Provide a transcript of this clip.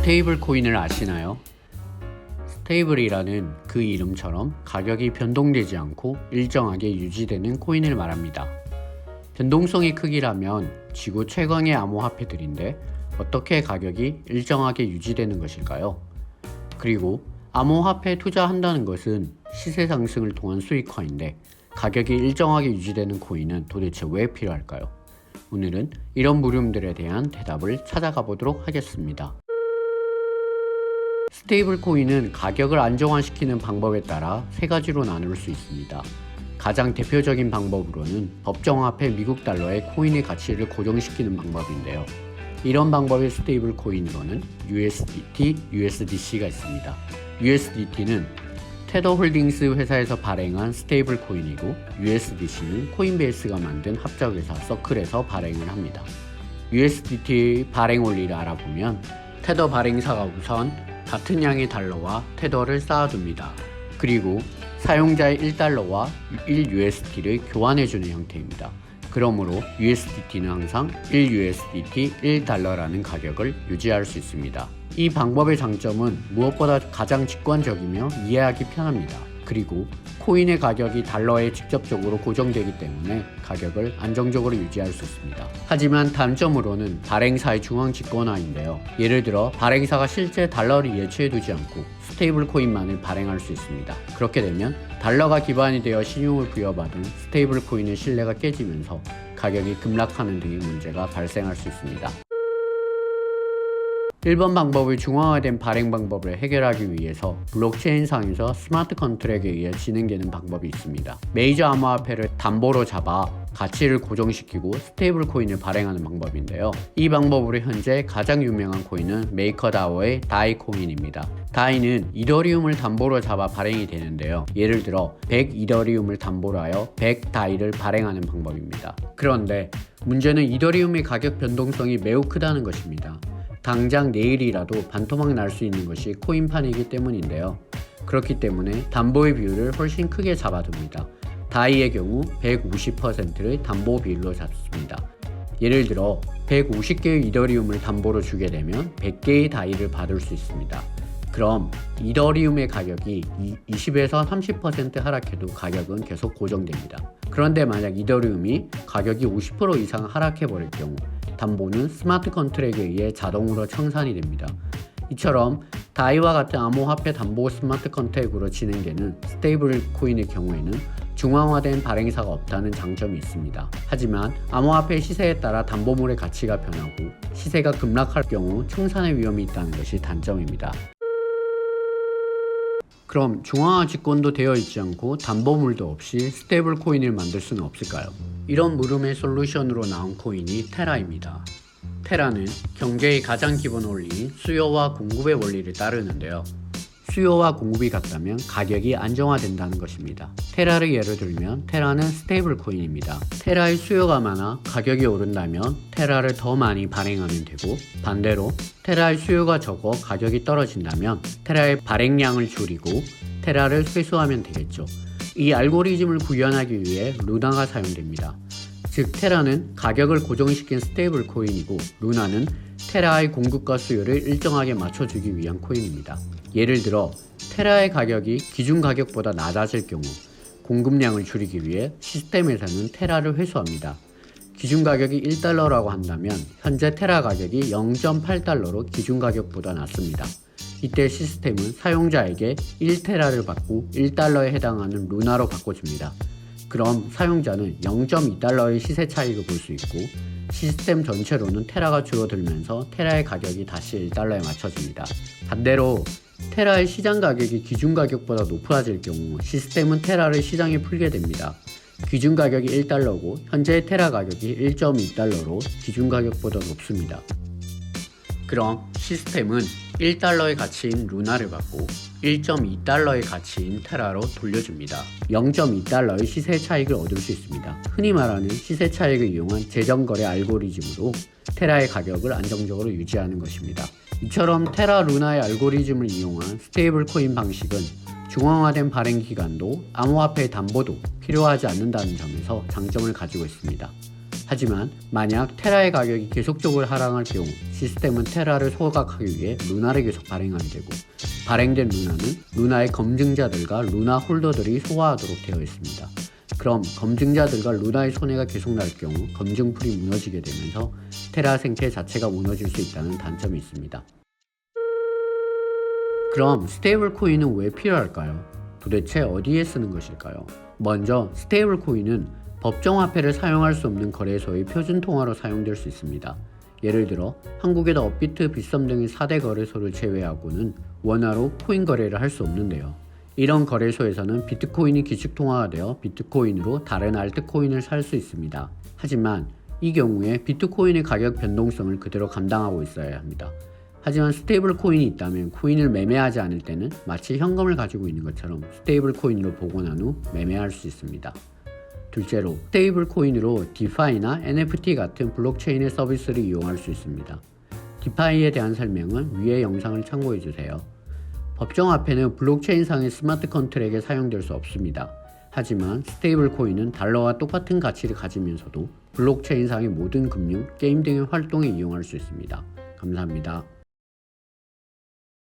스테이블 코인을 아시나요? 스테이블이라는 그 이름처럼 가격이 변동되지 않고 일정하게 유지되는 코인을 말합니다. 변동성이 크기라면 지구 최강의 암호화폐들인데 어떻게 가격이 일정하게 유지되는 것일까요? 그리고 암호화폐에 투자한다는 것은 시세 상승을 통한 수익화인데 가격이 일정하게 유지되는 코인은 도대체 왜 필요할까요? 오늘은 이런 물음들에 대한 대답을 찾아가 보도록 하겠습니다. 스테이블 코인은 가격을 안정화시키는 방법에 따라 세 가지로 나눌 수 있습니다. 가장 대표적인 방법으로는 법정화폐 미국 달러의 코인의 가치를 고정시키는 방법인데요. 이런 방법의 스테이블 코인으로는 USDT, USDC가 있습니다. USDT는 테더 홀딩스 회사에서 발행한 스테이블 코인이고 USDC는 코인베이스가 만든 합작회사 서클에서 발행을 합니다. USDT 발행 원리를 알아보면 테더 발행사가 우선 같은 양의 달러와 테더를 쌓아둡니다. 그리고 사용자의 1달러와 1USD를 교환해주는 형태입니다. 그러므로 USDT는 항상 1USDT 1달러라는 가격을 유지할 수 있습니다. 이 방법의 장점은 무엇보다 가장 직관적이며 이해하기 편합니다. 그리고 코인의 가격이 달러에 직접적으로 고정되기 때문에 가격을 안정적으로 유지할 수 있습니다. 하지만 단점으로는 발행사의 중앙 집권화인데요. 예를 들어 발행사가 실제 달러를 예치해두지 않고 스테이블 코인만을 발행할 수 있습니다. 그렇게 되면 달러가 기반이 되어 신용을 부여받은 스테이블 코인의 신뢰가 깨지면서 가격이 급락하는 등의 문제가 발생할 수 있습니다. 1번 방법의 중앙화된 발행 방법을 해결하기 위해서 블록체인상에서 스마트 컨트랙에 의해 진행되는 방법이 있습니다. 메이저 암호화폐를 담보로 잡아 가치를 고정시키고 스테이블 코인을 발행하는 방법인데요. 이 방법으로 현재 가장 유명한 코인은 메이커다오의 다이 코인입니다. 다이는 이더리움을 담보로 잡아 발행이 되는데요. 예를 들어 100 이더리움을 담보로 하여 100 다이를 발행하는 방법입니다. 그런데 문제는 이더리움의 가격 변동성이 매우 크다는 것입니다. 당장 내일이라도 반토막 날 수 있는 것이 코인판이기 때문인데요. 그렇기 때문에 담보의 비율을 훨씬 크게 잡아둡니다. 다이의 경우 150%를 담보 비율로 잡습니다. 예를 들어 150개의 이더리움을 담보로 주게 되면 100개의 다이를 받을 수 있습니다. 그럼 이더리움의 가격이 20에서 30% 하락해도 가격은 계속 고정됩니다. 그런데 만약 이더리움이 가격이 50% 이상 하락해버릴 경우 담보는 스마트 컨트랙에 의해 자동으로 청산이 됩니다. 이처럼 다이와 같은 암호화폐 담보 스마트 컨트랙으로 진행되는 스테이블 코인의 경우에는 중앙화된 발행사가 없다는 장점이 있습니다. 하지만 암호화폐 시세에 따라 담보물의 가치가 변하고 시세가 급락할 경우 청산의 위험이 있다는 것이 단점입니다. 그럼 중앙화 직권도 되어 있지 않고 담보물도 없이 스테이블 코인을 만들 수는 없을까요? 이런 물음의 솔루션으로 나온 코인이 테라입니다. 테라는 경제의 가장 기본 원리인 수요와 공급의 원리를 따르는데요. 수요와 공급이 같다면 가격이 안정화된다는 것입니다. 테라를 예로 들면 테라는 스테이블 코인입니다. 테라의 수요가 많아 가격이 오른다면 테라를 더 많이 발행하면 되고, 반대로 테라의 수요가 적어 가격이 떨어진다면 테라의 발행량을 줄이고 테라를 회수하면 되겠죠. 이 알고리즘을 구현하기 위해 루나가 사용됩니다. 즉 테라는 가격을 고정시킨 스테이블 코인이고 루나는 테라의 공급과 수요를 일정하게 맞춰주기 위한 코인입니다. 예를 들어 테라의 가격이 기준 가격보다 낮아질 경우 공급량을 줄이기 위해 시스템에서는 테라를 회수합니다. 기준 가격이 1달러라고 한다면 현재 테라 가격이 0.8달러로 기준 가격보다 낮습니다. 이때 시스템은 사용자에게 1테라를 받고 1달러에 해당하는 루나로 바꿔줍니다. 그럼 사용자는 0.2달러의 시세 차익을 볼 수 있고 시스템 전체로는 테라가 줄어들면서 테라의 가격이 다시 1달러에 맞춰집니다. 반대로 테라의 시장 가격이 기준 가격보다 높아질 경우 시스템은 테라를 시장에 풀게 됩니다. 기준 가격이 1달러고 현재 테라 가격이 1.2달러로 기준 가격보다 높습니다. 그럼 시스템은 1달러의 가치인 루나를 받고 1.2달러의 가치인 테라로 돌려줍니다. 0.2달러의 시세 차익을 얻을 수 있습니다. 흔히 말하는 시세 차익을 이용한 재정거래 알고리즘으로 테라의 가격을 안정적으로 유지하는 것입니다. 이처럼 테라 루나의 알고리즘을 이용한 스테이블 코인 방식은 중앙화된 발행 기간도 암호화폐의 담보도 필요하지 않는다는 점에서 장점을 가지고 있습니다. 하지만 만약 테라의 가격이 계속적으로 하락할 경우 시스템은 테라를 소각하기 위해 루나를 계속 발행하게 되고, 발행된 루나는 루나의 검증자들과 루나 홀더들이 소화하도록 되어 있습니다. 그럼 검증자들과 루나의 손해가 계속 날 경우 검증풀이 무너지게 되면서 테라 생태 자체가 무너질 수 있다는 단점이 있습니다. 그럼 스테이블 코인은 왜 필요할까요? 도대체 어디에 쓰는 것일까요? 먼저 스테이블 코인은 법정 화폐를 사용할 수 없는 거래소의 표준 통화로 사용될 수 있습니다. 예를 들어 한국의 업비트, 빗썸 등의 4대 거래소를 제외하고는 원화로 코인 거래를 할 수 없는데요. 이런 거래소에서는 비트코인이 기축 통화가 되어 비트코인으로 다른 알트코인을 살 수 있습니다. 하지만 이 경우에 비트코인의 가격 변동성을 그대로 감당하고 있어야 합니다. 하지만 스테이블 코인이 있다면 코인을 매매하지 않을 때는 마치 현금을 가지고 있는 것처럼 스테이블 코인으로 복원한 후 매매할 수 있습니다. 둘째로 스테이블 코인으로 디파이나 NFT 같은 블록체인의 서비스를 이용할 수 있습니다. 디파이에 대한 설명은 위의 영상을 참고해주세요. 법정화폐는 블록체인상의 스마트 컨트랙에 사용될 수 없습니다. 하지만 스테이블 코인은 달러와 똑같은 가치를 가지면서도 블록체인상의 모든 금융, 게임 등의 활동에 이용할 수 있습니다. 감사합니다.